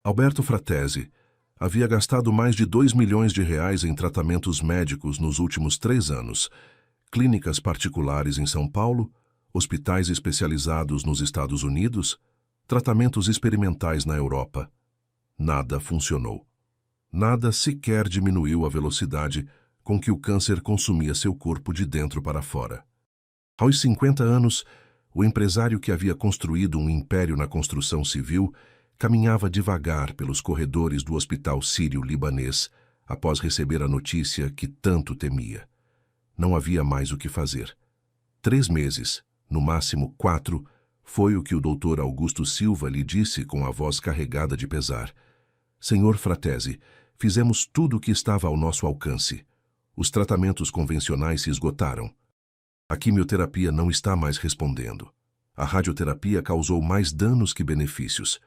Alberto Fratesi havia gastado mais de R$ 2 milhões em tratamentos médicos nos últimos 3 anos, clínicas particulares em São Paulo, hospitais especializados nos Estados Unidos, tratamentos experimentais na Europa. Nada funcionou. Nada sequer diminuiu a velocidade com que o câncer consumia seu corpo de dentro para fora. Aos 50 anos, o empresário que havia construído um império na construção civil caminhava devagar pelos corredores do Hospital Sírio-Libanês após receber a notícia que tanto temia. Não havia mais o que fazer. 3 meses, no máximo 4, foi o que o Dr. Augusto Silva lhe disse com a voz carregada de pesar. Senhor Fratesi, fizemos tudo o que estava ao nosso alcance. Os tratamentos convencionais se esgotaram. A quimioterapia não está mais respondendo. A radioterapia causou mais danos que benefícios.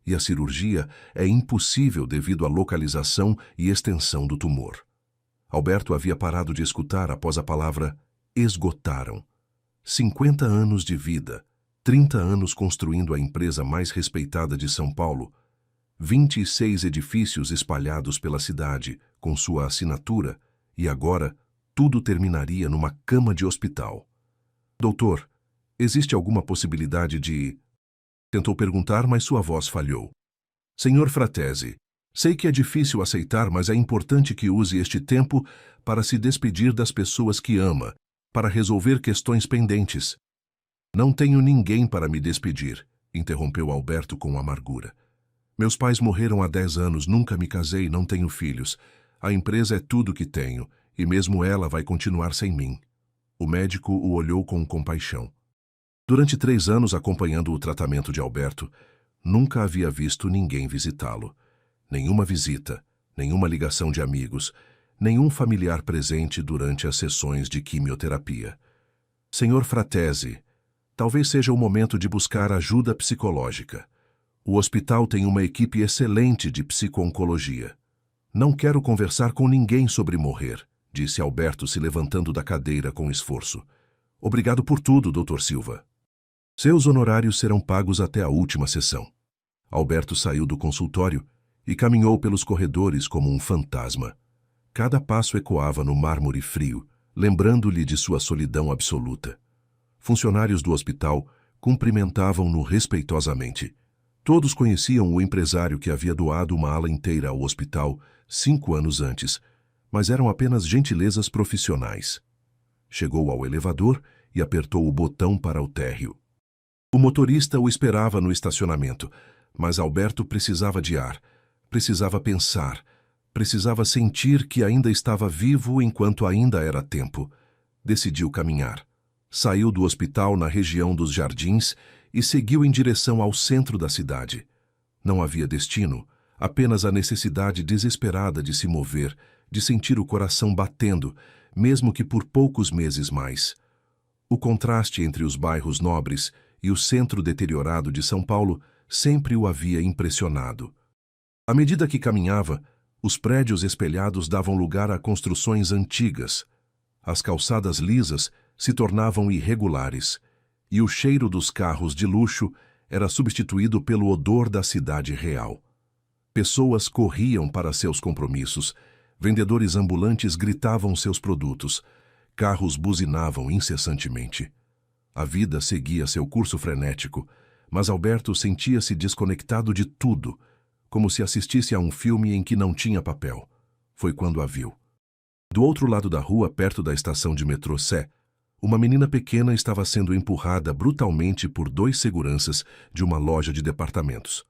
E a cirurgia é impossível devido à localização e extensão do tumor. Alberto havia parado de escutar após a palavra esgotaram. 50 anos de vida, 30 anos construindo a empresa mais respeitada de São Paulo, 26 edifícios espalhados pela cidade com sua assinatura, e agora tudo terminaria numa cama de hospital. Doutor, existe alguma possibilidade de... Tentou perguntar, mas sua voz falhou. Senhor Fratesi, sei que é difícil aceitar, mas é importante que use este tempo para se despedir das pessoas que ama, para resolver questões pendentes. Não tenho ninguém para me despedir, interrompeu Alberto com amargura. Meus pais morreram há 10 anos, nunca me casei, não tenho filhos. A empresa é tudo que tenho, e mesmo ela vai continuar sem mim. O médico o olhou com compaixão. Durante 3 anos acompanhando o tratamento de Alberto, nunca havia visto ninguém visitá-lo. Nenhuma visita, nenhuma ligação de amigos, nenhum familiar presente durante as sessões de quimioterapia. Senhor Fratesi, talvez seja o momento de buscar ajuda psicológica. O hospital tem uma equipe excelente de psico-oncologia. Não quero conversar com ninguém sobre morrer, disse Alberto se levantando da cadeira com esforço. Obrigado por tudo, Dr. Silva. Seus honorários serão pagos até a última sessão. Alberto saiu do consultório e caminhou pelos corredores como um fantasma. Cada passo ecoava no mármore frio, lembrando-lhe de sua solidão absoluta. Funcionários do hospital cumprimentavam-no respeitosamente. Todos conheciam o empresário que havia doado uma ala inteira ao hospital 5 anos antes, mas eram apenas gentilezas profissionais. Chegou ao elevador e apertou o botão para o térreo. O motorista o esperava no estacionamento, mas Alberto precisava de ar, precisava pensar, precisava sentir que ainda estava vivo enquanto ainda era tempo. Decidiu caminhar. Saiu do hospital na região dos Jardins e seguiu em direção ao centro da cidade. Não havia destino, apenas a necessidade desesperada de se mover, de sentir o coração batendo, mesmo que por poucos meses mais. O contraste entre os bairros nobres e o centro deteriorado de São Paulo sempre o havia impressionado. À medida que caminhava, os prédios espelhados davam lugar a construções antigas. As calçadas lisas se tornavam irregulares, e o cheiro dos carros de luxo era substituído pelo odor da cidade real. Pessoas corriam para seus compromissos, vendedores ambulantes gritavam seus produtos, carros buzinavam incessantemente. A vida seguia seu curso frenético, mas Alberto sentia-se desconectado de tudo, como se assistisse a um filme em que não tinha papel. Foi quando a viu. Do outro lado da rua, perto da estação de metrô Sé, uma menina pequena estava sendo empurrada brutalmente por 2 seguranças de uma loja de departamentos.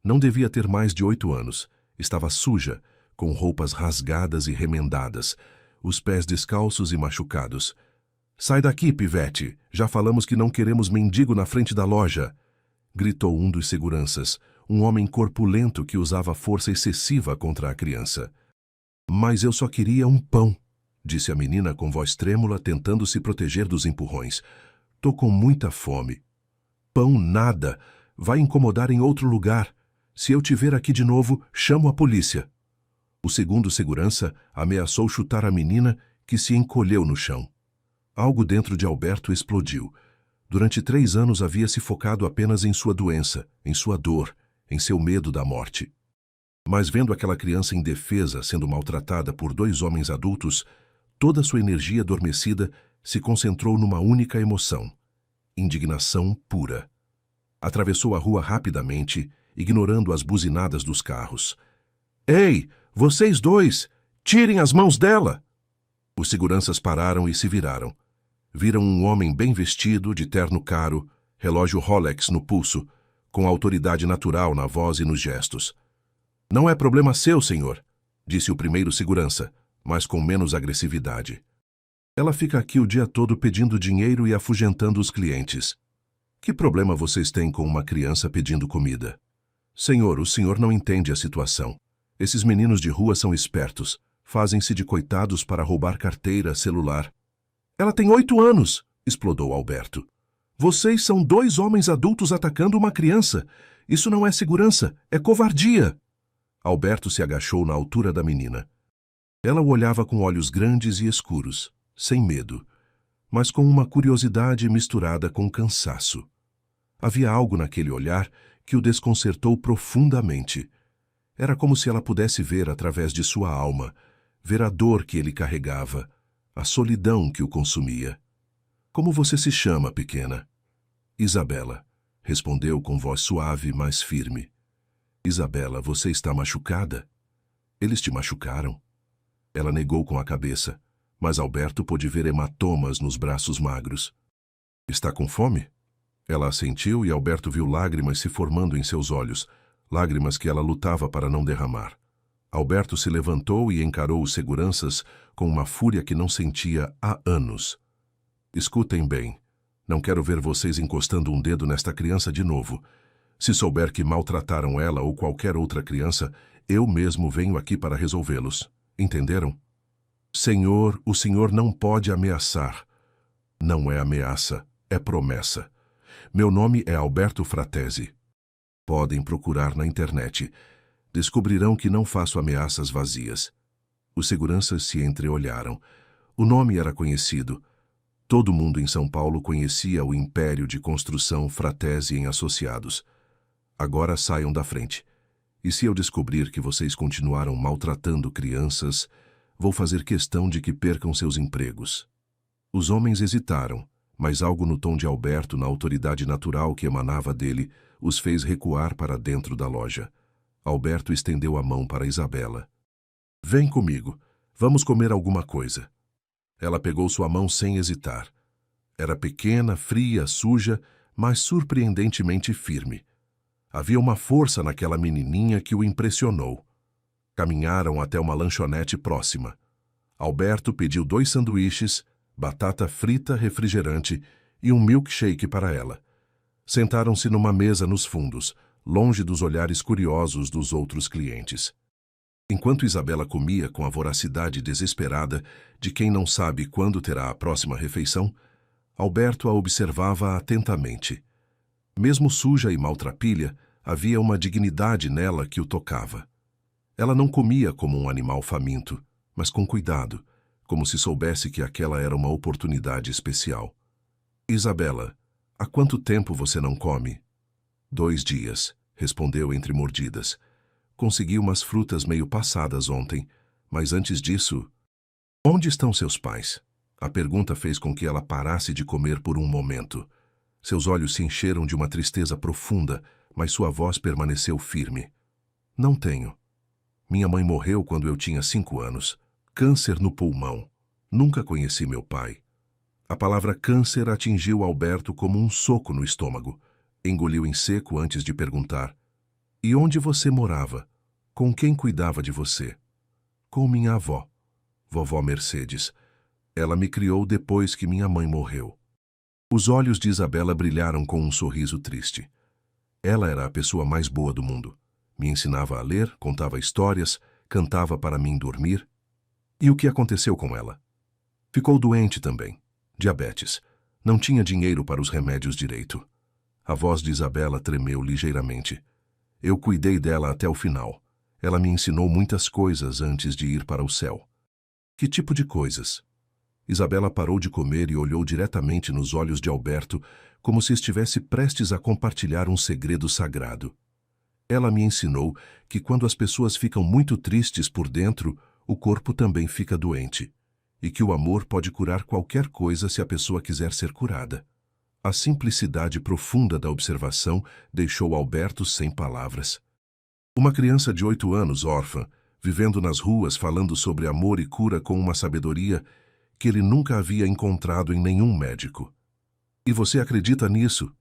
Não devia ter mais de 8 anos. Estava suja, com roupas rasgadas e remendadas, os pés descalços e machucados. Sai daqui, pivete! Já falamos que não queremos mendigo na frente da loja! Gritou um dos seguranças, um homem corpulento que usava força excessiva contra a criança. Mas eu só queria um pão, disse a menina com voz trêmula, tentando se proteger dos empurrões. Tô com muita fome. Pão nada! Vai incomodar em outro lugar. Se eu te ver aqui de novo, chamo a polícia. O segundo segurança ameaçou chutar a menina, que se encolheu no chão. Algo dentro de Alberto explodiu. Durante 3 anos havia se focado apenas em sua doença, em sua dor, em seu medo da morte. Mas vendo aquela criança indefesa sendo maltratada por dois homens adultos, toda sua energia adormecida se concentrou numa única emoção: indignação pura. Atravessou a rua rapidamente, ignorando as buzinadas dos carros. "Ei, vocês dois! Tirem as mãos dela!" Os seguranças pararam e se viraram. Viram um homem bem vestido, de terno caro, relógio Rolex no pulso, com autoridade natural na voz e nos gestos. "Não é problema seu, senhor", disse o primeiro segurança, mas com menos agressividade. "Ela fica aqui o dia todo pedindo dinheiro e afugentando os clientes. Que problema vocês têm com uma criança pedindo comida?" "Senhor, o senhor não entende a situação. Esses meninos de rua são espertos. Fazem-se de coitados para roubar carteira, celular." "Ela tem 8 anos!" explodou Alberto. "Vocês são dois homens adultos atacando uma criança. Isso não é segurança, é covardia." Alberto se agachou na altura da menina. Ela o olhava com olhos grandes e escuros, sem medo, mas com uma curiosidade misturada com cansaço. Havia algo naquele olhar que o desconcertou profundamente. Era como se ela pudesse ver através de sua alma, ver a dor que ele carregava, a solidão que o consumia. "Como você se chama, pequena?" "Isabela", respondeu com voz suave, mas firme. "Isabela, você está machucada?" "Eles te machucaram?" Ela negou com a cabeça, mas Alberto pôde ver hematomas nos braços magros. "Está com fome?" Ela assentiu e Alberto viu lágrimas se formando em seus olhos, lágrimas que ela lutava para não derramar. Alberto se levantou e encarou os seguranças com uma fúria que não sentia há anos. "Escutem bem, não quero ver vocês encostando um dedo nesta criança de novo. Se souber que maltrataram ela ou qualquer outra criança, eu mesmo venho aqui para resolvê-los. Entenderam?" "Senhor, o senhor não pode ameaçar." "Não é ameaça, é promessa. Meu nome é Alberto Fratesi. Podem procurar na internet. Descobrirão que não faço ameaças vazias." Os seguranças se entreolharam. O nome era conhecido. Todo mundo em São Paulo conhecia o império de construção Fratesi em Associados. "Agora saiam da frente. E se eu descobrir que vocês continuaram maltratando crianças, vou fazer questão de que percam seus empregos." Os homens hesitaram, mas algo no tom de Alberto, na autoridade natural que emanava dele, os fez recuar para dentro da loja. Alberto estendeu a mão para Isabela. "Vem comigo, vamos comer alguma coisa." Ela pegou sua mão sem hesitar. Era pequena, fria, suja, mas surpreendentemente firme. Havia uma força naquela menininha que o impressionou. Caminharam até uma lanchonete próxima. Alberto pediu 2 sanduíches, batata frita, refrigerante e um milkshake para ela. Sentaram-se numa mesa nos fundos, longe dos olhares curiosos dos outros clientes. Enquanto Isabela comia com a voracidade desesperada de quem não sabe quando terá a próxima refeição, Alberto a observava atentamente. Mesmo suja e maltrapilha, havia uma dignidade nela que o tocava. Ela não comia como um animal faminto, mas com cuidado, como se soubesse que aquela era uma oportunidade especial. "Isabela, há quanto tempo você não come?" "2 dias", respondeu entre mordidas. "Consegui umas frutas meio passadas ontem, mas antes disso..." "Onde estão seus pais?" A pergunta fez com que ela parasse de comer por um momento. Seus olhos se encheram de uma tristeza profunda, mas sua voz permaneceu firme. "Não tenho. Minha mãe morreu quando eu tinha 5 anos. Câncer no pulmão. Nunca conheci meu pai." A palavra câncer atingiu Alberto como um soco no estômago. Engoliu em seco antes de perguntar: "E onde você morava? Com quem cuidava de você?" "Com minha avó, vovó Mercedes. Ela me criou depois que minha mãe morreu." Os olhos de Isabela brilharam com um sorriso triste. Ela era a pessoa mais boa do mundo. Me ensinava a ler, contava histórias, cantava para mim dormir. E o que aconteceu com ela? Ficou doente também. Diabetes. Não tinha dinheiro para os remédios direito. A voz de Isabela tremeu ligeiramente. "Eu cuidei dela até o final. Ela me ensinou muitas coisas antes de ir para o céu." "Que tipo de coisas?" Isabela parou de comer e olhou diretamente nos olhos de Alberto, como se estivesse prestes a compartilhar um segredo sagrado. Ela me ensinou que quando as pessoas ficam muito tristes por dentro, o corpo também fica doente, e que o amor pode curar qualquer coisa se a pessoa quiser ser curada. A simplicidade profunda da observação deixou Alberto sem palavras. Uma criança de 8 anos, órfã, vivendo nas ruas falando sobre amor e cura com uma sabedoria que ele nunca havia encontrado em nenhum médico. E você acredita nisso?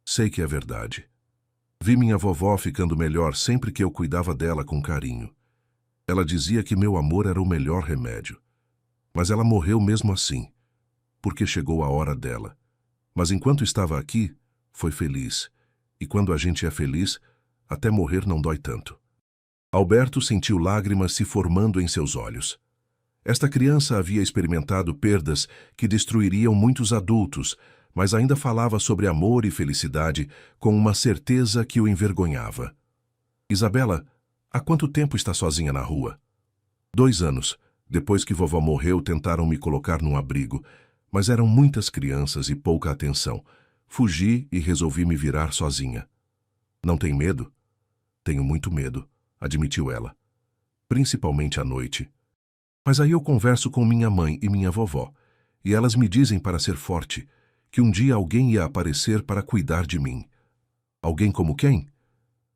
Sei que é verdade. Vi minha vovó ficando melhor sempre que eu cuidava dela com carinho. Ela dizia que meu amor era o melhor remédio. Mas ela morreu mesmo assim, porque chegou a hora dela. Mas enquanto estava aqui, foi feliz. E quando a gente é feliz, até morrer não dói tanto. Alberto sentiu lágrimas se formando em seus olhos. Esta criança havia experimentado perdas que destruiriam muitos adultos, mas ainda falava sobre amor e felicidade com uma certeza que o envergonhava. Isabela, há quanto tempo está sozinha na rua? 2 anos. Depois que vovó morreu, tentaram me colocar num abrigo, mas eram muitas crianças e pouca atenção. Fugi e resolvi me virar sozinha. Não tem medo? Tenho muito medo, admitiu ela. Principalmente à noite. Mas aí eu converso com minha mãe e minha vovó, e elas me dizem para ser forte, que um dia alguém ia aparecer para cuidar de mim. Alguém como quem?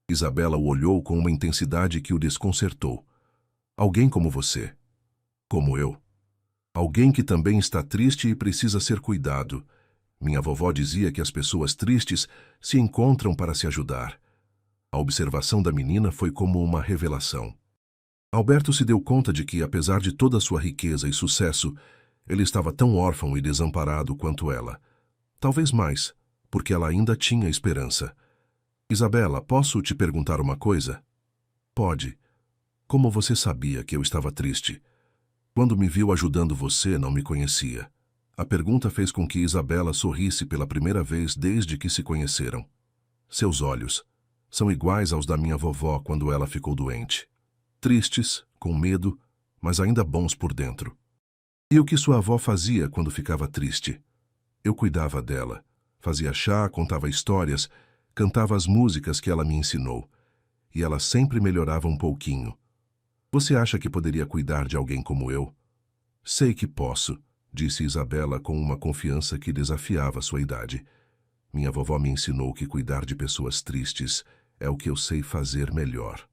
Isabela o olhou com uma intensidade que o desconcertou. Alguém como você. Como eu. Alguém que também está triste e precisa ser cuidado. Minha vovó dizia que as pessoas tristes se encontram para se ajudar. A observação da menina foi como uma revelação. Alberto se deu conta de que, apesar de toda a sua riqueza e sucesso, ele estava tão órfão e desamparado quanto ela. Talvez mais, porque ela ainda tinha esperança. Isabela, posso te perguntar uma coisa? Pode. Como você sabia que eu estava triste? Quando me viu ajudando você, não me conhecia. A pergunta fez com que Isabela sorrisse pela primeira vez desde que se conheceram. Seus olhos são iguais aos da minha vovó quando ela ficou doente. Tristes, com medo, mas ainda bons por dentro. E o que sua avó fazia quando ficava triste? Eu cuidava dela. Fazia chá, contava histórias, cantava as músicas que ela me ensinou. E ela sempre melhorava um pouquinho. Você acha que poderia cuidar de alguém como eu? Sei que posso, disse Isabela com uma confiança que desafiava sua idade. Minha vovó me ensinou que cuidar de pessoas tristes é o que eu sei fazer melhor.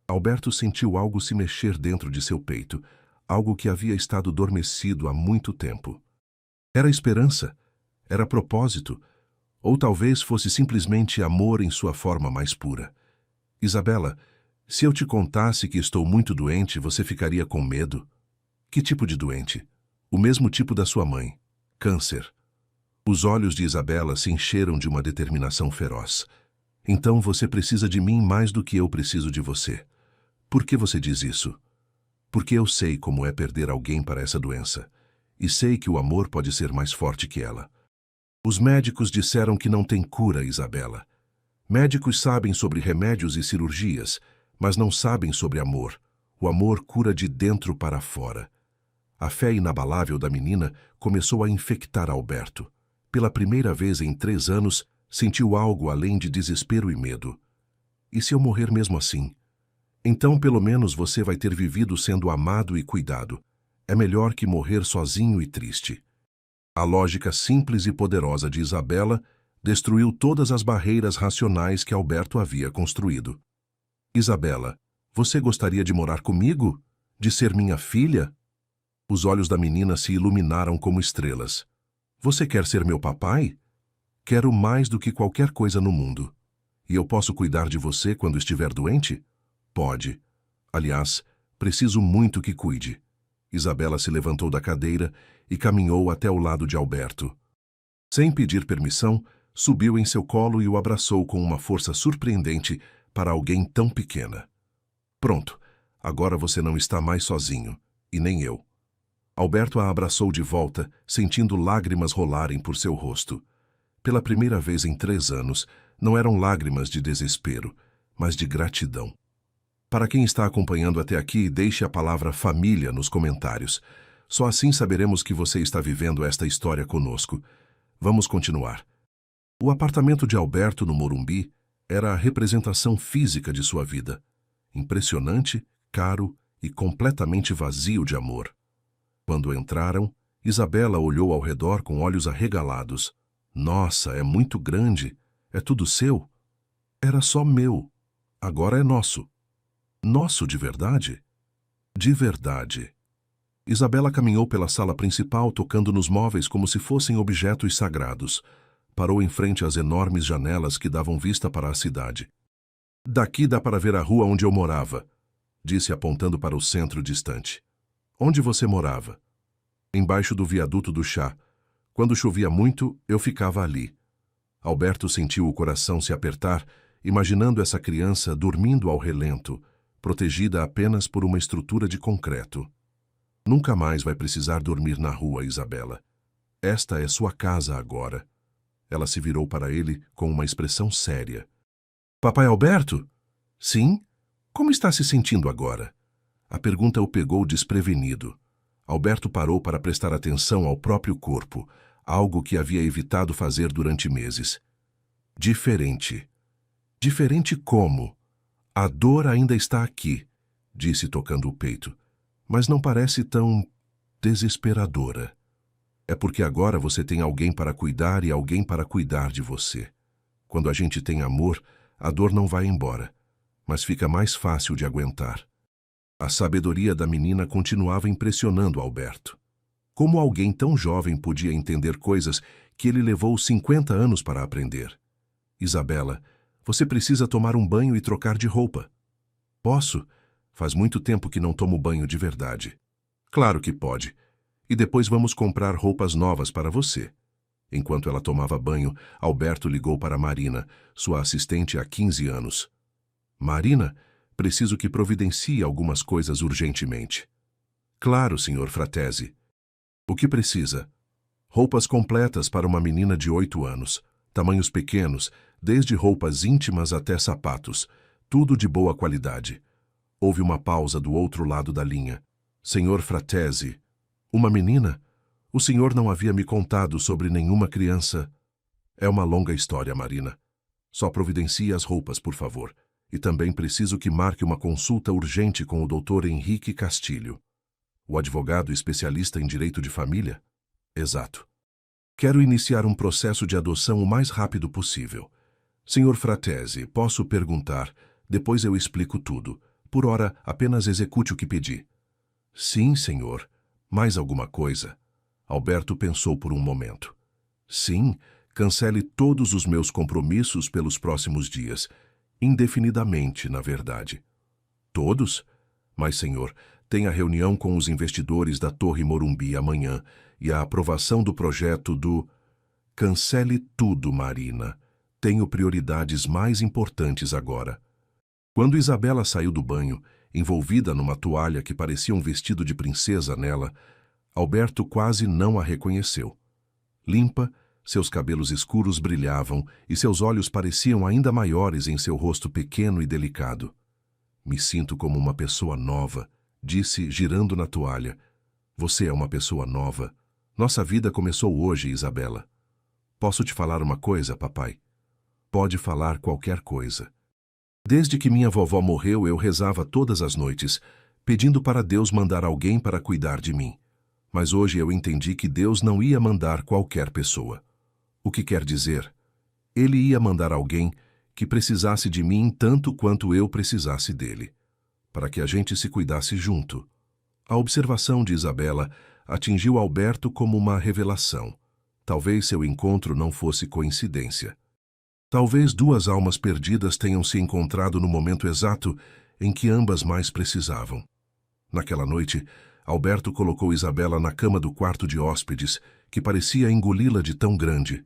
Alberto sentiu algo se mexer dentro de seu peito, algo que havia estado adormecido há muito tempo. Era esperança, era propósito, ou talvez fosse simplesmente amor em sua forma mais pura. Isabela, se eu te contasse que estou muito doente, você ficaria com medo? Que tipo de doente? O mesmo tipo da sua mãe. Câncer. Os olhos de Isabela se encheram de uma determinação feroz. Então você precisa de mim mais do que eu preciso de você. Por que você diz isso? Porque eu sei como é perder alguém para essa doença. E sei que o amor pode ser mais forte que ela. Os médicos disseram que não tem cura, Isabela. Médicos sabem sobre remédios e cirurgias, mas não sabem sobre amor. O amor cura de dentro para fora. A fé inabalável da menina começou a infectar Alberto. Pela primeira vez em 3 anos, sentiu algo além de desespero e medo. E se eu morrer mesmo assim? Então, pelo menos, você vai ter vivido sendo amado e cuidado. É melhor que morrer sozinho e triste. A lógica simples e poderosa de Isabela destruiu todas as barreiras racionais que Alberto havia construído. Isabela, você gostaria de morar comigo? De ser minha filha? Os olhos da menina se iluminaram como estrelas. Você quer ser meu papai? Quero mais do que qualquer coisa no mundo. E eu posso cuidar de você quando estiver doente? Pode. Aliás, preciso muito que cuide. Isabela se levantou da cadeira e caminhou até o lado de Alberto. Sem pedir permissão, subiu em seu colo e o abraçou com uma força surpreendente para alguém tão pequena. Pronto, agora você não está mais sozinho, e nem eu. Alberto a abraçou de volta, sentindo lágrimas rolarem por seu rosto. Pela primeira vez em 3 anos, não eram lágrimas de desespero, mas de gratidão. Para quem está acompanhando até aqui, deixe a palavra família nos comentários. Só assim saberemos que você está vivendo esta história conosco. Vamos continuar. O apartamento de Alberto no Morumbi Era a representação física de sua vida. Impressionante, caro e completamente vazio de amor. Quando entraram, Isabela olhou ao redor com olhos arregalados. Nossa, é muito grande. É tudo seu? Era só meu. Agora é nosso. Nosso de verdade? De verdade. Isabela caminhou pela sala principal, tocando nos móveis como se fossem objetos sagrados. Parou em frente às enormes janelas que davam vista para a cidade. Daqui dá para ver a rua onde eu morava, disse apontando para o centro distante. Onde você morava? Embaixo do viaduto do chá. Quando chovia muito, eu ficava ali. Alberto sentiu o coração se apertar, imaginando essa criança dormindo ao relento, protegida apenas por uma estrutura de concreto. Nunca mais vai precisar dormir na rua, Isabela. Esta é sua casa agora. Ela se virou para ele com uma expressão séria. Papai Alberto? Sim? Como está se sentindo agora? A pergunta o pegou desprevenido. Alberto parou para prestar atenção ao próprio corpo, algo que havia evitado fazer durante meses. Diferente. Diferente como? A dor ainda está aqui, disse tocando o peito, mas não parece tão desesperadora. É porque agora você tem alguém para cuidar e alguém para cuidar de você. Quando a gente tem amor, a dor não vai embora, mas fica mais fácil de aguentar. A sabedoria da menina continuava impressionando Alberto. Como alguém tão jovem podia entender coisas que ele levou 50 anos para aprender? Isabela, você precisa tomar um banho e trocar de roupa. Posso? Faz muito tempo que não tomo banho de verdade. Claro que pode. E depois vamos comprar roupas novas para você. Enquanto ela tomava banho, Alberto ligou para Marina, sua assistente há 15 anos. Marina, preciso que providencie algumas coisas urgentemente. Claro, senhor Fratesi. O que precisa? Roupas completas para uma menina de 8 anos, tamanhos pequenos, desde roupas íntimas até sapatos, tudo de boa qualidade. Houve uma pausa do outro lado da linha. Senhor Fratesi, uma menina? O senhor não havia me contado sobre nenhuma criança. É uma longa história, Marina. Só providencie as roupas, por favor. E também preciso que marque uma consulta urgente com o Dr. Henrique Castilho. O advogado especialista em direito de família? Exato. Quero iniciar um processo de adoção o mais rápido possível. Senhor Fratesi, posso perguntar? Depois eu explico tudo. Por ora, apenas execute o que pedi. Sim, senhor. Mais alguma coisa? Alberto pensou por um momento. Sim, cancele todos os meus compromissos pelos próximos dias. Indefinidamente, na verdade. Todos? Mas, senhor, tem a reunião com os investidores da Torre Morumbi amanhã e a aprovação do projeto do... Cancele tudo, Marina. Tenho prioridades mais importantes agora. Quando Isabela saiu do banho, envolvida numa toalha que parecia um vestido de princesa nela, Alberto quase não a reconheceu. Limpa, seus cabelos escuros brilhavam e seus olhos pareciam ainda maiores em seu rosto pequeno e delicado. Me sinto como uma pessoa nova, disse, girando na toalha. Você é uma pessoa nova. Nossa vida começou hoje, Isabela. Posso te falar uma coisa, papai? Pode falar qualquer coisa. Desde que minha vovó morreu, eu rezava todas as noites, pedindo para Deus mandar alguém para cuidar de mim. Mas hoje eu entendi que Deus não ia mandar qualquer pessoa. O que quer dizer? Ele ia mandar alguém que precisasse de mim tanto quanto eu precisasse dele, para que a gente se cuidasse junto. A observação de Isabela atingiu Alberto como uma revelação. Talvez seu encontro não fosse coincidência. Talvez duas almas perdidas tenham se encontrado no momento exato em que ambas mais precisavam. Naquela noite, Alberto colocou Isabela na cama do quarto de hóspedes, que parecia engoli-la de tão grande.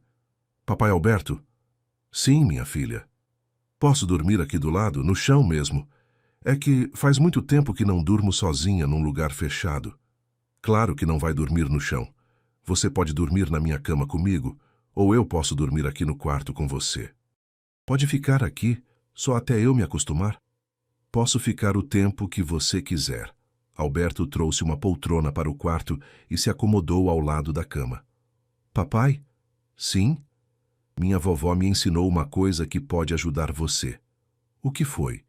Papai Alberto? Sim, minha filha. Posso dormir aqui do lado, no chão mesmo. É que faz muito tempo que não durmo sozinha num lugar fechado. Claro que não vai dormir no chão. Você pode dormir na minha cama comigo, ou eu posso dormir aqui no quarto com você. Pode ficar aqui, só até eu me acostumar. Posso ficar o tempo que você quiser. Alberto trouxe uma poltrona para o quarto e se acomodou ao lado da cama. Papai? Sim? minha vovó me ensinou uma coisa que pode ajudar você. O que foi?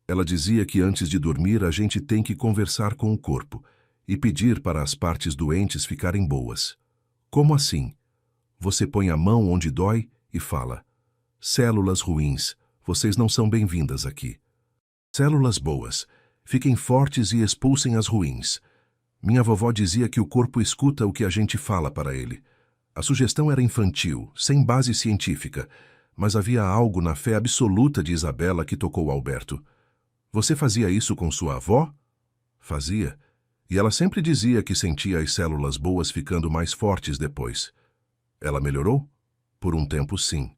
Ela dizia que antes de dormir a gente tem que conversar com o corpo e pedir para as partes doentes ficarem boas. Como assim? Você põe a mão onde dói e fala: células ruins, vocês não são bem-vindas aqui. Células boas, fiquem fortes e expulsem as ruins. Minha vovó dizia que o corpo escuta o que a gente fala para ele. A sugestão era infantil, sem base científica, mas havia algo na fé absoluta de Isabela que tocou Alberto. Você fazia isso com sua avó? Fazia. E ela sempre dizia que sentia as células boas ficando mais fortes depois. Ela melhorou? Por um tempo, sim.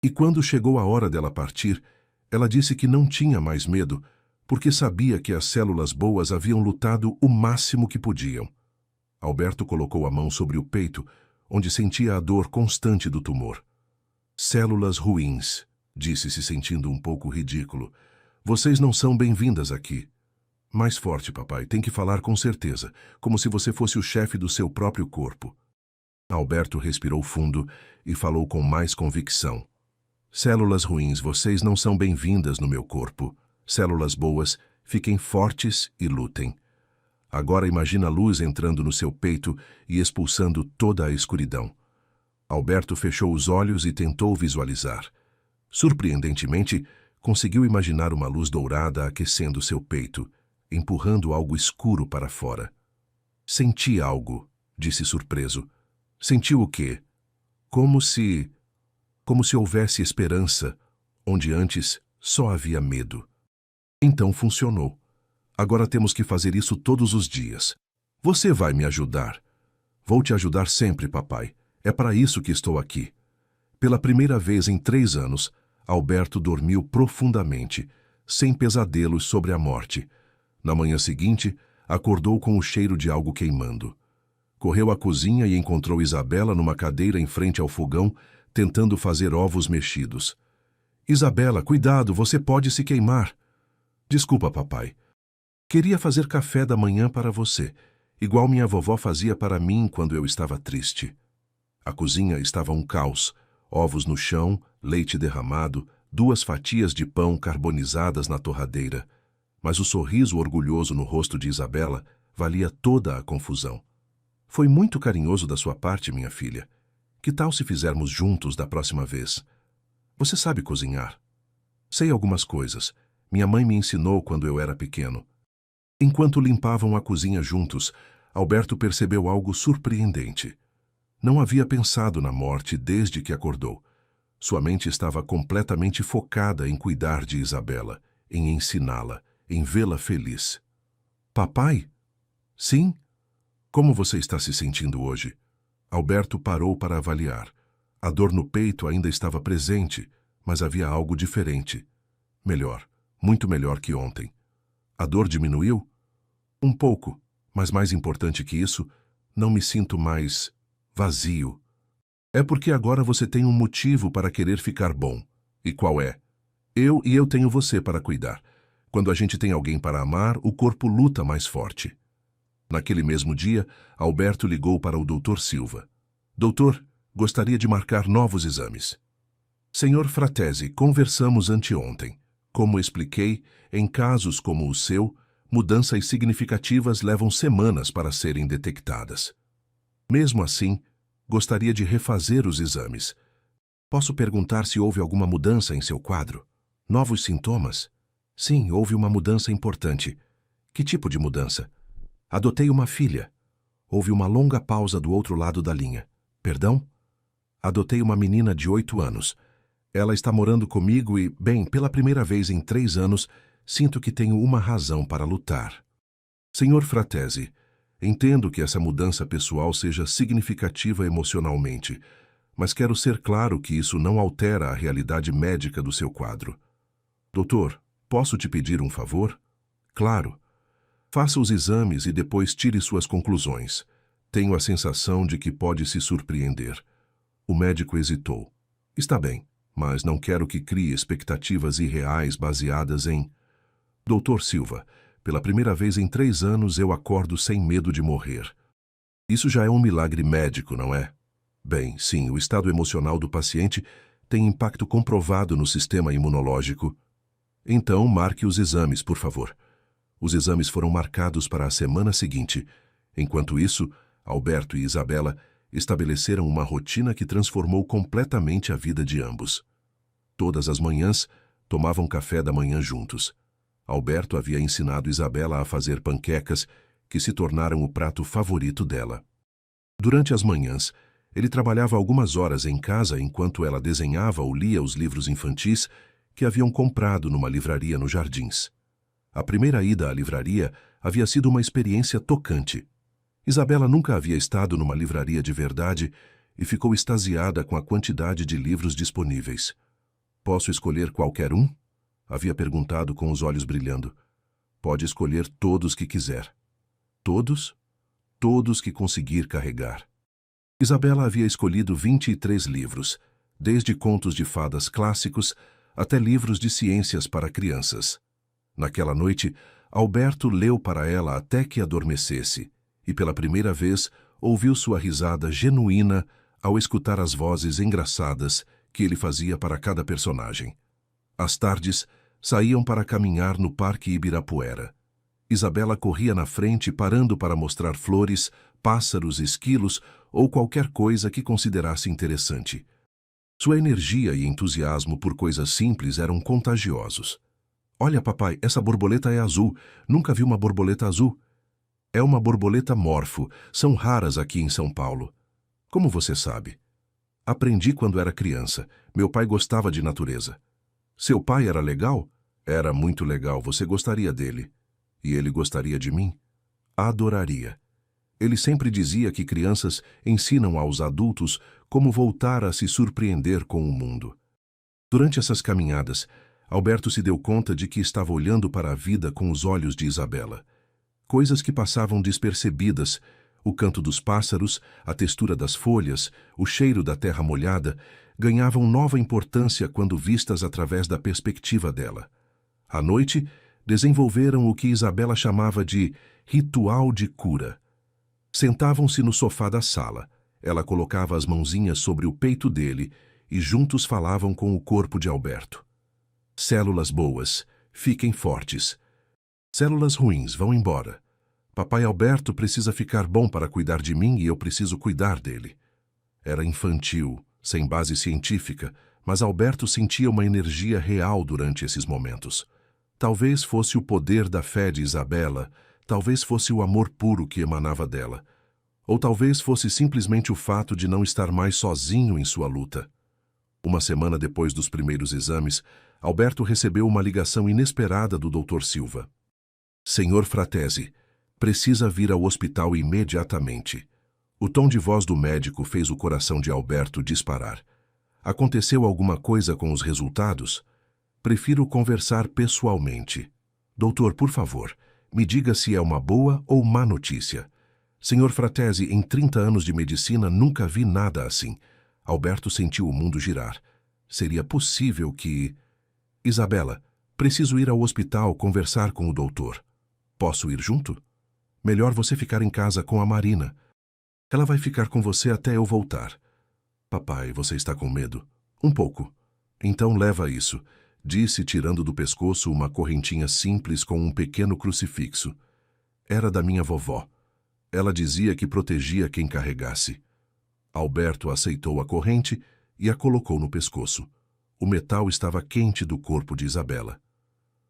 E quando chegou a hora dela partir, ela disse que não tinha mais medo, porque sabia que as células boas haviam lutado o máximo que podiam. Alberto colocou a mão sobre o peito, onde sentia a dor constante do tumor. Células ruins, disse se sentindo um pouco ridículo. Vocês não são bem-vindas aqui. Mais forte, papai, tem que falar com certeza, como se você fosse o chefe do seu próprio corpo. Alberto respirou fundo e falou com mais convicção. Células ruins, vocês não são bem-vindas no meu corpo. Células boas, fiquem fortes e lutem. Agora imagina a luz entrando no seu peito e expulsando toda a escuridão. Alberto fechou os olhos e tentou visualizar. Surpreendentemente, conseguiu imaginar uma luz dourada aquecendo seu peito, empurrando algo escuro para fora. Senti algo, disse surpreso. Sentiu o quê? Como se houvesse esperança, onde antes só havia medo. Então funcionou. Agora temos que fazer isso todos os dias. Você vai me ajudar. Vou te ajudar sempre, papai. É para isso que estou aqui. Pela primeira vez em 3 anos, Alberto dormiu profundamente, sem pesadelos sobre a morte. Na manhã seguinte, acordou com o cheiro de algo queimando. Correu à cozinha e encontrou Isabela numa cadeira em frente ao fogão, tentando fazer ovos mexidos. Isabela, cuidado, você pode se queimar. Desculpa, papai. Queria fazer café da manhã para você, igual minha vovó fazia para mim quando eu estava triste. A cozinha estava um caos, ovos no chão, leite derramado, 2 fatias de pão carbonizadas na torradeira. Mas o sorriso orgulhoso no rosto de Isabela valia toda a confusão. Foi muito carinhoso da sua parte, minha filha. Que tal se fizermos juntos da próxima vez? Você sabe cozinhar? Sei algumas coisas. Minha mãe me ensinou quando eu era pequeno. Enquanto limpavam a cozinha juntos, Alberto percebeu algo surpreendente. Não havia pensado na morte desde que acordou. Sua mente estava completamente focada em cuidar de Isabela, em ensiná-la, em vê-la feliz. Papai? Sim? Como você está se sentindo hoje? Alberto parou para avaliar. A dor no peito ainda estava presente, mas havia algo diferente. Melhor, muito melhor que ontem. A dor diminuiu? Um pouco, mas mais importante que isso, não me sinto mais vazio. É porque agora você tem um motivo para querer ficar bom. E qual é? Eu tenho você para cuidar. Quando a gente tem alguém para amar, o corpo luta mais forte. Naquele mesmo dia, Alberto ligou para o Dr. Silva. Doutor, gostaria de marcar novos exames. Senhor Fratesi, conversamos anteontem. Como expliquei, em casos como o seu, mudanças significativas levam semanas para serem detectadas. Mesmo assim, gostaria de refazer os exames. Posso perguntar se houve alguma mudança em seu quadro? Novos sintomas? Sim, houve uma mudança importante. Que tipo de mudança? Adotei uma filha. Houve uma longa pausa do outro lado da linha. Perdão? Adotei uma menina de 8 anos. Ela está morando comigo e, bem, pela primeira vez em 3 anos, sinto que tenho uma razão para lutar. Senhor Fratesi, entendo que essa mudança pessoal seja significativa emocionalmente, mas quero ser claro que isso não altera a realidade médica do seu quadro. Doutor, posso te pedir um favor? Claro. Faça os exames e depois tire suas conclusões. Tenho a sensação de que pode se surpreender. O médico hesitou. Está bem, mas não quero que crie expectativas irreais baseadas em... Doutor Silva, pela primeira vez em 3 anos eu acordo sem medo de morrer. Isso já é um milagre médico, não é? Bem, sim, o estado emocional do paciente tem impacto comprovado no sistema imunológico. Então, marque os exames, por favor. Os exames foram marcados para a semana seguinte. Enquanto isso, Alberto e Isabela estabeleceram uma rotina que transformou completamente a vida de ambos. Todas as manhãs, tomavam café da manhã juntos. Alberto havia ensinado Isabela a fazer panquecas, que se tornaram o prato favorito dela. Durante as manhãs, ele trabalhava algumas horas em casa enquanto ela desenhava ou lia os livros infantis que haviam comprado numa livraria nos Jardins. A primeira ida à livraria havia sido uma experiência tocante. Isabela nunca havia estado numa livraria de verdade e ficou extasiada com a quantidade de livros disponíveis. "Posso escolher qualquer um?" havia perguntado com os olhos brilhando. "Pode escolher todos que quiser." "Todos?" "Todos que conseguir carregar." Isabela havia escolhido 23 livros, desde contos de fadas clássicos até livros de ciências para crianças. Naquela noite, Alberto leu para ela até que adormecesse, e pela primeira vez ouviu sua risada genuína ao escutar as vozes engraçadas que ele fazia para cada personagem. Às tardes, saíam para caminhar no Parque Ibirapuera. Isabela corria na frente parando para mostrar flores, pássaros, esquilos ou qualquer coisa que considerasse interessante. Sua energia e entusiasmo por coisas simples eram contagiosos. "Olha, papai, essa borboleta é azul. Nunca vi uma borboleta azul." "É uma borboleta morfo. São raras aqui em São Paulo." "Como você sabe?" "Aprendi quando era criança. Meu pai gostava de natureza." "Seu pai era legal?" "Era muito legal. Você gostaria dele." "E ele gostaria de mim?" "Adoraria." Ele sempre dizia que crianças ensinam aos adultos como voltar a se surpreender com o mundo. Durante essas caminhadas, Alberto se deu conta de que estava olhando para a vida com os olhos de Isabela. Coisas que passavam despercebidas, o canto dos pássaros, a textura das folhas, o cheiro da terra molhada, ganhavam nova importância quando vistas através da perspectiva dela. À noite, desenvolveram o que Isabela chamava de ritual de cura. Sentavam-se no sofá da sala. Ela colocava as mãozinhas sobre o peito dele e juntos falavam com o corpo de Alberto. "Células boas, fiquem fortes. Células ruins, vão embora. Papai Alberto precisa ficar bom para cuidar de mim e eu preciso cuidar dele." Era infantil, sem base científica, mas Alberto sentia uma energia real durante esses momentos. Talvez fosse o poder da fé de Isabela, talvez fosse o amor puro que emanava dela, ou talvez fosse simplesmente o fato de não estar mais sozinho em sua luta. Uma semana depois dos primeiros exames, Alberto recebeu uma ligação inesperada do Dr. Silva. "Senhor Fratesi, precisa vir ao hospital imediatamente." O tom de voz do médico fez o coração de Alberto disparar. "Aconteceu alguma coisa com os resultados?" "Prefiro conversar pessoalmente." "Doutor, por favor, me diga se é uma boa ou má notícia." "Senhor Fratesi, em 30 anos de medicina nunca vi nada assim." Alberto sentiu o mundo girar. Seria possível que... "Isabela, preciso ir ao hospital conversar com o doutor." "Posso ir junto?" "Melhor você ficar em casa com a Marina. Ela vai ficar com você até eu voltar." "Papai, você está com medo?" "Um pouco." "Então leva isso," disse, tirando do pescoço uma correntinha simples com um pequeno crucifixo. Era da minha vovó. Ela dizia que protegia quem carregasse. Alberto aceitou a corrente e a colocou no pescoço. O metal estava quente do corpo de Isabela.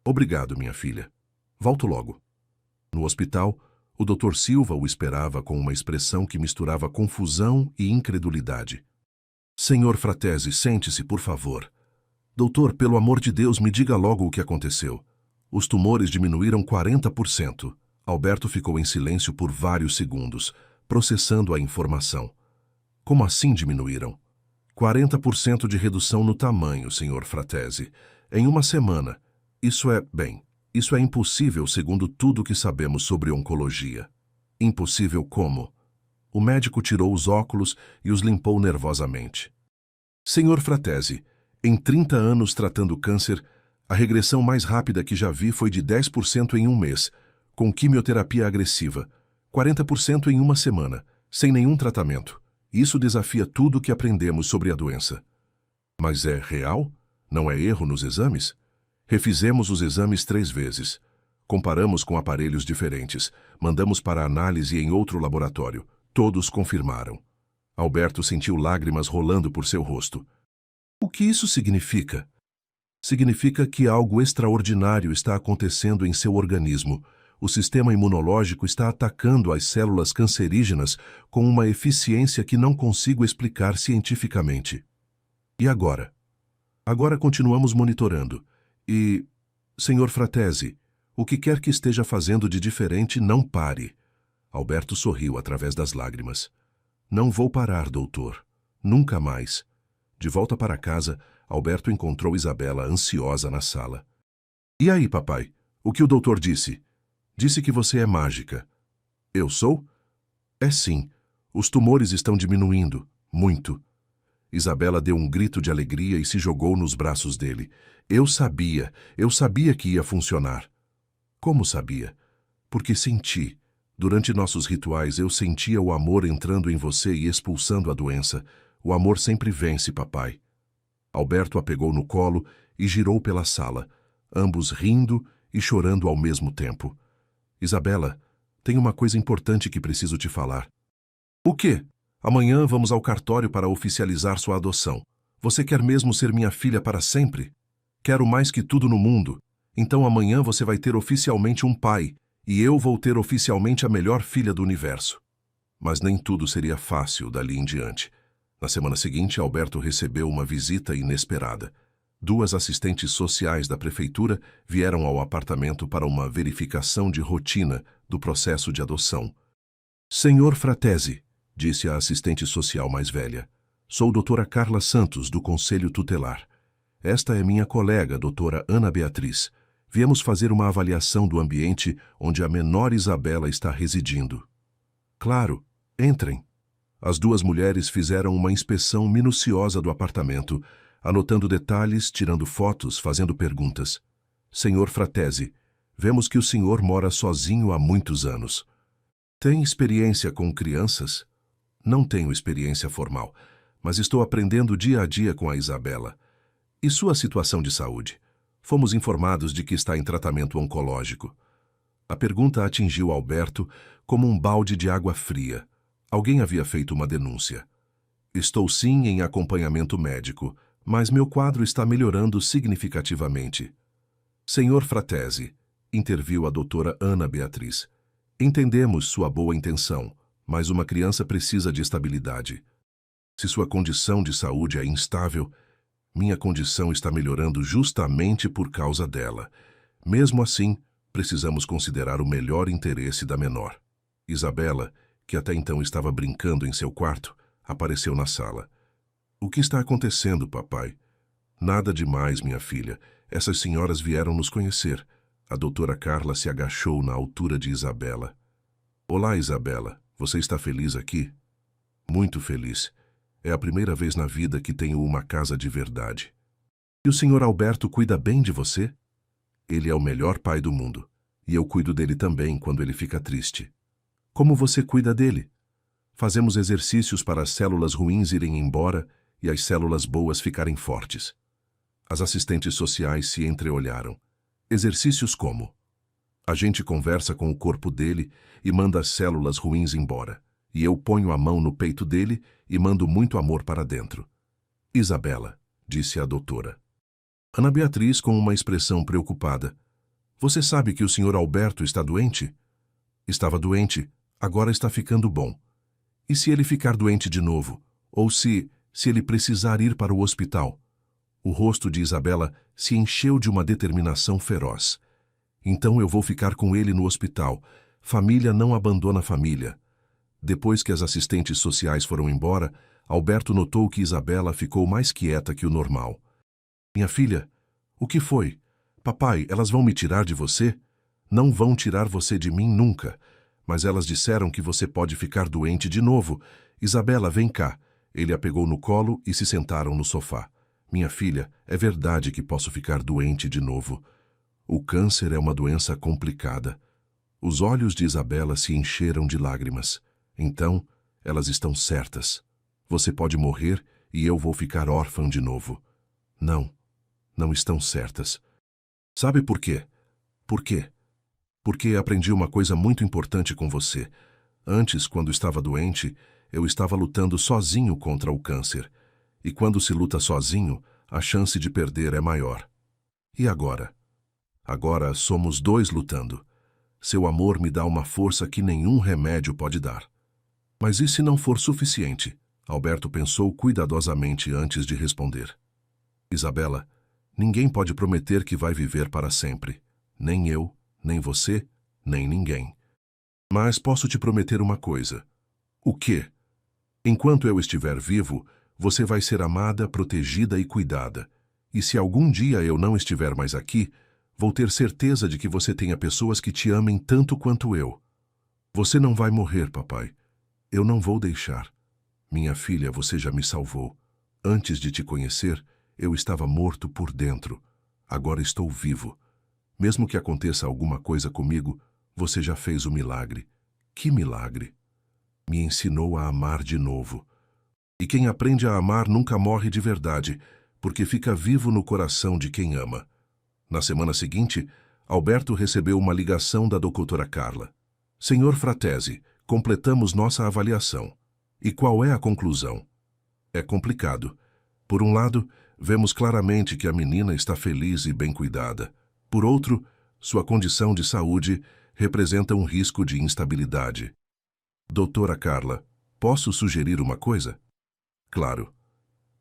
"Obrigado, minha filha. Volto logo." No hospital, o Dr. Silva o esperava com uma expressão que misturava confusão e incredulidade. "Senhor Fratesi, sente-se, por favor." "Doutor, pelo amor de Deus, me diga logo o que aconteceu." "Os tumores diminuíram 40%. Alberto ficou em silêncio por vários segundos, processando a informação. "Como assim diminuíram?" 40% de redução no tamanho, Sr. Fratesi. Em uma semana. Isso é impossível segundo tudo que sabemos sobre oncologia." "Impossível como?" O médico tirou os óculos e os limpou nervosamente. "Sr. Fratesi, em 30 anos tratando câncer, a regressão mais rápida que já vi foi de 10% em um mês, com quimioterapia agressiva, 40% em uma semana, sem nenhum tratamento, Isso desafia tudo o que aprendemos sobre a doença. Mas é real? Não é erro nos exames? Refizemos os exames 3 vezes. Comparamos com aparelhos diferentes. Mandamos para análise em outro laboratório. Todos confirmaram. Alberto sentiu lágrimas rolando por seu rosto. O que isso significa? Significa que algo extraordinário está acontecendo em seu organismo. O sistema imunológico está atacando as células cancerígenas com uma eficiência que não consigo explicar cientificamente. E agora? Agora continuamos monitorando. E, Senhor Fratesi, o que quer que esteja fazendo de diferente, não pare. Alberto sorriu através das lágrimas. Não vou parar, doutor. Nunca mais. De volta para casa, Alberto encontrou Isabela ansiosa na sala. E aí, papai? O que o doutor disse? Disse que você é mágica. Eu sou? É sim. Os tumores estão diminuindo. Muito. Isabela deu um grito de alegria e se jogou nos braços dele. Eu sabia que ia funcionar. Como sabia? Porque senti. Durante nossos rituais eu sentia o amor entrando em você e expulsando a doença. O amor sempre vence, papai. Alberto a pegou no colo e girou pela sala, ambos rindo e chorando ao mesmo tempo. Isabela, tem uma coisa importante que preciso te falar. O quê? Amanhã vamos ao cartório para oficializar sua adoção. Você quer mesmo ser minha filha para sempre? Quero mais que tudo no mundo. Então amanhã você vai ter oficialmente um pai, e eu vou ter oficialmente a melhor filha do universo. Mas nem tudo seria fácil dali em diante. Na semana seguinte, Alberto recebeu uma visita inesperada. 2 assistentes sociais da prefeitura vieram ao apartamento para uma verificação de rotina do processo de adoção. Senhor Fratesi, disse a assistente social mais velha, sou doutora Carla Santos, do Conselho Tutelar. Esta é minha colega, doutora Ana Beatriz. Viemos fazer uma avaliação do ambiente onde a menor Isabela está residindo. Claro, entrem. As 2 mulheres fizeram uma inspeção minuciosa do apartamento, anotando detalhes, tirando fotos, fazendo perguntas. Senhor Fratesi, vemos que o senhor mora sozinho há muitos anos. Tem experiência com crianças? Não tenho experiência formal, mas estou aprendendo dia a dia com a Isabela. E sua situação de saúde? Fomos informados de que está em tratamento oncológico. A pergunta atingiu Alberto como um balde de água fria. Alguém havia feito uma denúncia. Estou sim em acompanhamento médico, mas meu quadro está melhorando significativamente. Senhor Fratesi, interviu a doutora Ana Beatriz, entendemos sua boa intenção, mas uma criança precisa de estabilidade. Se sua condição de saúde é instável, minha condição está melhorando justamente por causa dela. Mesmo assim, precisamos considerar o melhor interesse da menor. Isabela, que até então estava brincando em seu quarto, apareceu na sala. O que está acontecendo, papai? Nada demais, minha filha. Essas senhoras vieram nos conhecer. A doutora Carla se agachou na altura de Isabela. Olá, Isabela. Você está feliz aqui? Muito feliz. É a primeira vez na vida que tenho uma casa de verdade. E o senhor Alberto cuida bem de você? Ele é o melhor pai do mundo. E eu cuido dele também quando ele fica triste. Como você cuida dele? Fazemos exercícios para as células ruins irem embora e as células boas ficarem fortes. As assistentes sociais se entreolharam. Exercícios como? A gente conversa com o corpo dele e manda as células ruins embora. E eu ponho a mão no peito dele e mando muito amor para dentro. Isabela, disse a doutora. Ana Beatriz, com uma expressão preocupada. Você sabe que o senhor Alberto está doente? Estava doente. Agora está ficando bom. E se ele ficar doente de novo? Ou se ele precisar ir para o hospital? O rosto de Isabela se encheu de uma determinação feroz. Então eu vou ficar com ele no hospital. Família não abandona família. Depois que as assistentes sociais foram embora, Alberto notou que Isabela ficou mais quieta que o normal. Minha filha, o que foi? Papai, elas vão me tirar de você? Não vão tirar você de mim nunca. Mas elas disseram que você pode ficar doente de novo. Isabela, vem cá. Ele a pegou no colo e se sentaram no sofá. Minha filha, é verdade que posso ficar doente de novo. O câncer é uma doença complicada. Os olhos de Isabela se encheram de lágrimas. Então, elas estão certas. Você pode morrer e eu vou ficar órfã de novo. Não, não estão certas. Sabe por quê? Por quê? Porque aprendi uma coisa muito importante com você. Antes, quando estava doente, eu estava lutando sozinho contra o câncer. E quando se luta sozinho, a chance de perder é maior. E agora? Agora somos dois lutando. Seu amor me dá uma força que nenhum remédio pode dar. Mas e se não for suficiente? Alberto pensou cuidadosamente antes de responder. Isabela, ninguém pode prometer que vai viver para sempre. Nem eu, nem você, nem ninguém. Mas posso te prometer uma coisa. O quê? Enquanto eu estiver vivo, você vai ser amada, protegida e cuidada. E se algum dia eu não estiver mais aqui, vou ter certeza de que você tenha pessoas que te amem tanto quanto eu. Você não vai morrer, papai. Eu não vou deixar. Minha filha, você já me salvou. Antes de te conhecer, eu estava morto por dentro. Agora estou vivo. Mesmo que aconteça alguma coisa comigo, você já fez o milagre. Que milagre? Me ensinou a amar de novo. E quem aprende a amar nunca morre de verdade, porque fica vivo no coração de quem ama. Na semana seguinte, Alberto recebeu uma ligação da doutora Carla. Senhor Fratesi, completamos nossa avaliação. E qual é a conclusão? É complicado. Por um lado, vemos claramente que a menina está feliz e bem cuidada. Por outro, sua condição de saúde representa um risco de instabilidade. Doutora Carla, posso sugerir uma coisa? Claro.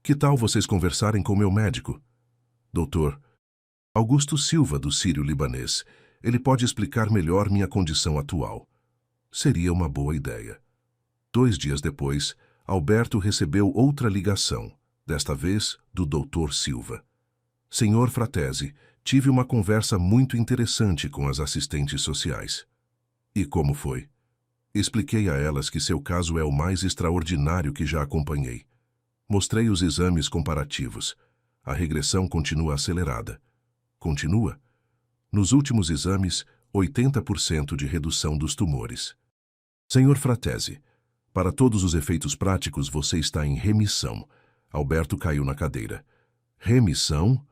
Que tal vocês conversarem com meu médico? Doutor Augusto Silva, do Sírio-Libanês. Ele pode explicar melhor minha condição atual. Seria uma boa ideia. 2 dias depois, Alberto recebeu outra ligação, desta vez do Dr. Silva. Senhor Fratesi, tive uma conversa muito interessante com as assistentes sociais. E como foi? Expliquei a elas que seu caso é o mais extraordinário que já acompanhei. Mostrei os exames comparativos. A regressão continua acelerada. Continua? Nos últimos exames, 80% de redução dos tumores. Senhor Fratesi, para todos os efeitos práticos, você está em remissão. Alberto caiu na cadeira. Remissão?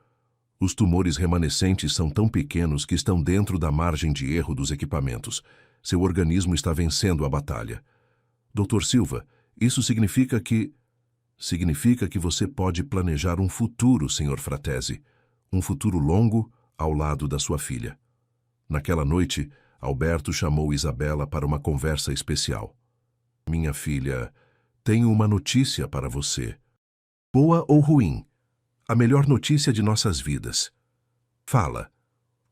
Os tumores remanescentes são tão pequenos que estão dentro da margem de erro dos equipamentos. Seu organismo está vencendo a batalha. Dr. Silva, isso significa que... Significa que você pode planejar um futuro, Sr. Fratesi. Um futuro longo ao lado da sua filha. Naquela noite, Alberto chamou Isabela para uma conversa especial. Minha filha, tenho uma notícia para você. Boa ou ruim? A melhor notícia de nossas vidas. Fala.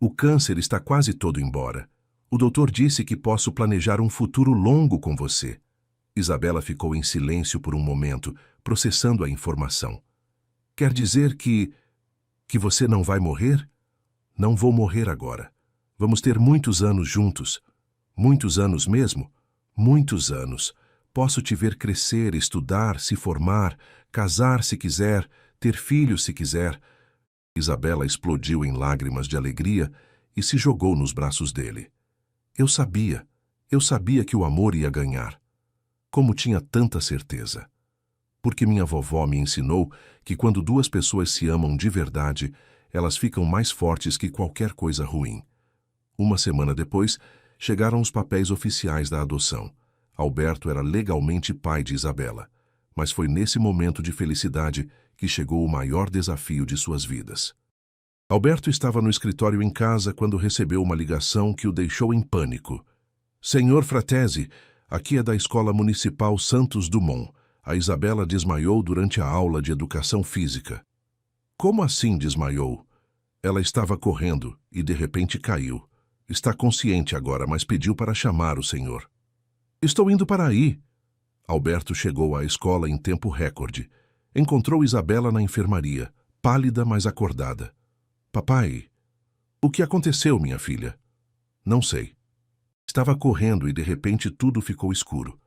O câncer está quase todo embora. O doutor disse que posso planejar um futuro longo com você. Isabela ficou em silêncio por um momento, processando a informação. Quer dizer que você não vai morrer? Não vou morrer agora. Vamos ter muitos anos juntos. Muitos anos mesmo? Muitos anos. Posso te ver crescer, estudar, se formar, casar se quiser, ter filhos se quiser. Isabela explodiu em lágrimas de alegria e se jogou nos braços dele. Eu sabia que o amor ia ganhar. Como tinha tanta certeza. Porque minha vovó me ensinou que quando 2 pessoas se amam de verdade, elas ficam mais fortes que qualquer coisa ruim. Uma semana depois, chegaram os papéis oficiais da adoção. Alberto era legalmente pai de Isabela, mas foi nesse momento de felicidade que chegou o maior desafio de suas vidas. Alberto estava no escritório em casa quando recebeu uma ligação que o deixou em pânico. Senhor Fratesi, aqui é da Escola Municipal Santos Dumont. A Isabela desmaiou durante a aula de educação física. Como assim desmaiou? Ela estava correndo e de repente caiu. Está consciente agora, mas pediu para chamar o senhor. Estou indo para aí. Alberto chegou à escola em tempo recorde. Encontrou Isabela na enfermaria, pálida, mas acordada. Papai, o que aconteceu, minha filha? Não sei. Estava correndo e de repente tudo ficou escuro.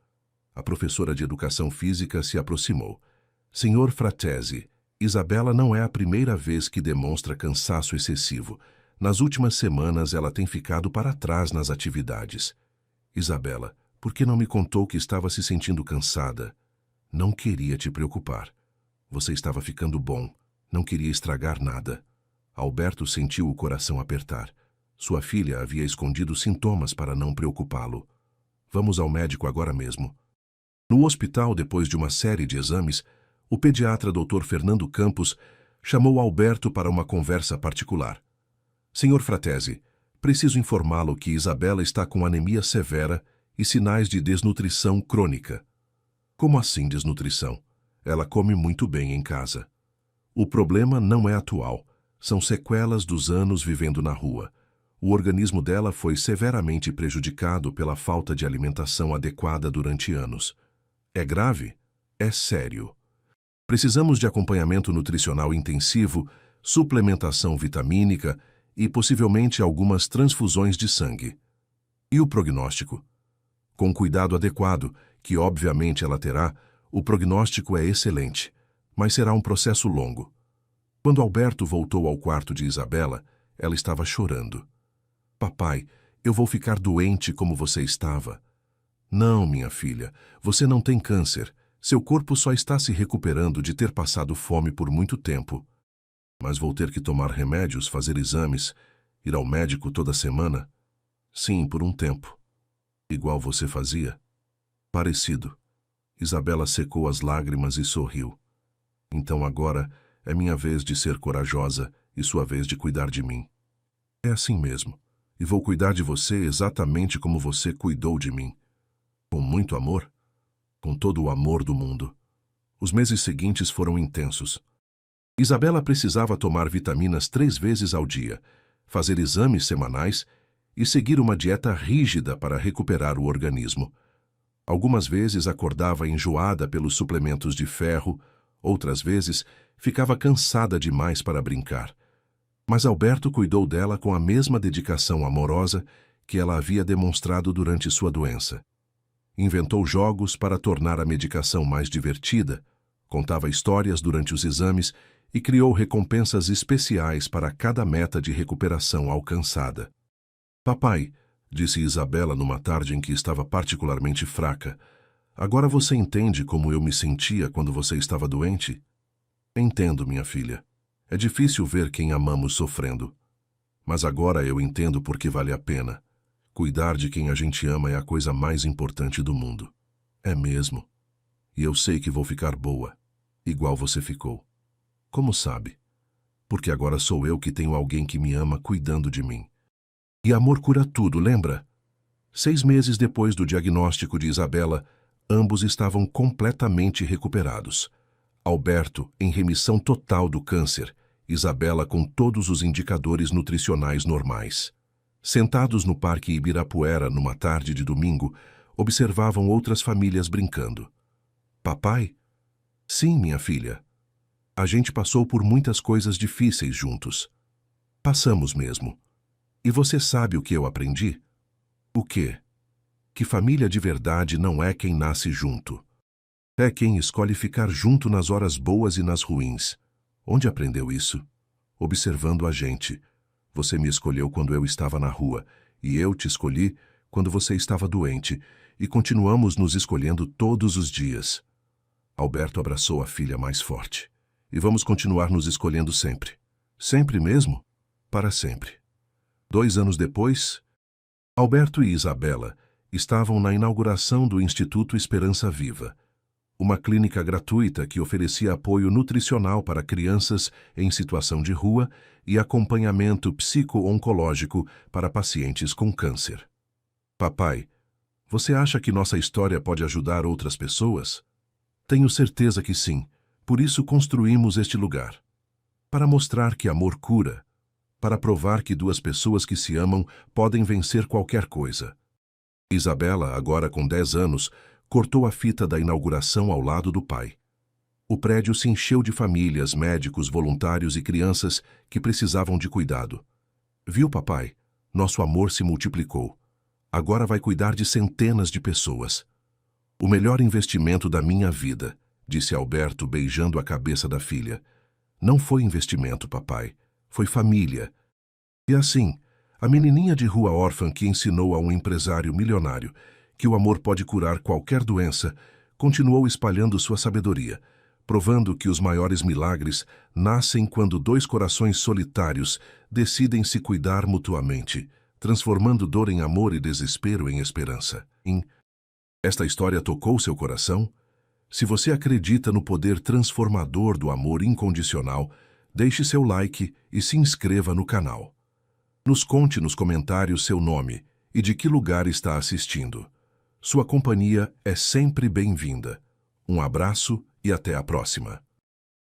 A professora de educação física se aproximou. Senhor Fratesi, Isabela não é a primeira vez que demonstra cansaço excessivo. Nas últimas semanas ela tem ficado para trás nas atividades. Isabela, por que não me contou que estava se sentindo cansada? Não queria te preocupar. Você estava ficando bom. Não queria estragar nada. Alberto sentiu o coração apertar. Sua filha havia escondido sintomas para não preocupá-lo. Vamos ao médico agora mesmo. No hospital, depois de uma série de exames, o pediatra Dr. Fernando Campos chamou Alberto para uma conversa particular. Senhor Fratesi, preciso informá-lo que Isabela está com anemia severa e sinais de desnutrição crônica. Como assim desnutrição? Ela come muito bem em casa. O problema não é atual. São sequelas dos anos vivendo na rua. O organismo dela foi severamente prejudicado pela falta de alimentação adequada durante anos. É grave? É sério. Precisamos de acompanhamento nutricional intensivo, suplementação vitamínica e possivelmente algumas transfusões de sangue. E o prognóstico? Com cuidado adequado, que obviamente ela terá, o prognóstico é excelente, mas será um processo longo. Quando Alberto voltou ao quarto de Isabela, ela estava chorando. Papai, eu vou ficar doente como você estava. Não, minha filha, você não tem câncer. Seu corpo só está se recuperando de ter passado fome por muito tempo. Mas vou ter que tomar remédios, fazer exames, ir ao médico toda semana? Sim, por um tempo. Igual você fazia? Parecido. Isabela secou as lágrimas e sorriu. Então agora é minha vez de ser corajosa e sua vez de cuidar de mim. É assim mesmo. E vou cuidar de você exatamente como você cuidou de mim. Com muito amor? Com todo o amor do mundo. Os meses seguintes foram intensos. Isabela precisava tomar vitaminas 3 vezes ao dia, fazer exames semanais e seguir uma dieta rígida para recuperar o organismo. Algumas vezes acordava enjoada pelos suplementos de ferro, outras vezes ficava cansada demais para brincar. Mas Alberto cuidou dela com a mesma dedicação amorosa que ela havia demonstrado durante sua doença. Inventou jogos para tornar a medicação mais divertida, contava histórias durante os exames e criou recompensas especiais para cada meta de recuperação alcançada. Papai, disse Isabela numa tarde em que estava particularmente fraca, agora você entende como eu me sentia quando você estava doente? Entendo, minha filha. É difícil ver quem amamos sofrendo. Mas agora eu entendo por que vale a pena. Cuidar de quem a gente ama é a coisa mais importante do mundo. É mesmo. E eu sei que vou ficar boa, igual você ficou. Como sabe? Porque agora sou eu que tenho alguém que me ama cuidando de mim. E amor cura tudo, lembra? 6 meses depois do diagnóstico de Isabela, ambos estavam completamente recuperados. Alberto em remissão total do câncer, Isabela com todos os indicadores nutricionais normais. Sentados no Parque Ibirapuera numa tarde de domingo, observavam outras famílias brincando. Papai? Sim, minha filha. A gente passou por muitas coisas difíceis juntos. Passamos mesmo. E você sabe o que eu aprendi? O quê? Que família de verdade não é quem nasce junto. É quem escolhe ficar junto nas horas boas e nas ruins. Onde aprendeu isso? Observando a gente. Você me escolheu quando eu estava na rua, e eu te escolhi quando você estava doente, e continuamos nos escolhendo todos os dias. Alberto abraçou a filha mais forte. E vamos continuar nos escolhendo sempre. Sempre mesmo? Para sempre. 2 anos depois, Alberto e Isabela estavam na inauguração do Instituto Esperança Viva, uma clínica gratuita que oferecia apoio nutricional para crianças em situação de rua e acompanhamento psico-oncológico para pacientes com câncer. Papai, você acha que nossa história pode ajudar outras pessoas? Tenho certeza que sim, por isso construímos este lugar. Para mostrar que amor cura, para provar que 2 pessoas que se amam podem vencer qualquer coisa. Isabela, agora com 10 anos, cortou a fita da inauguração ao lado do pai. O prédio se encheu de famílias, médicos, voluntários e crianças que precisavam de cuidado. Viu, papai? Nosso amor se multiplicou. Agora vai cuidar de centenas de pessoas. O melhor investimento da minha vida, disse Alberto beijando a cabeça da filha. Não foi investimento, papai. Foi família. E assim, a menininha de rua órfã que ensinou a um empresário milionário que o amor pode curar qualquer doença, continuou espalhando sua sabedoria, provando que os maiores milagres nascem quando dois corações solitários decidem se cuidar mutuamente, transformando dor em amor e desespero em esperança. Esta história tocou seu coração? Se você acredita no poder transformador do amor incondicional, deixe seu like e se inscreva no canal. Nos conte nos comentários seu nome e de que lugar está assistindo. Sua companhia é sempre bem-vinda. Um abraço e até a próxima.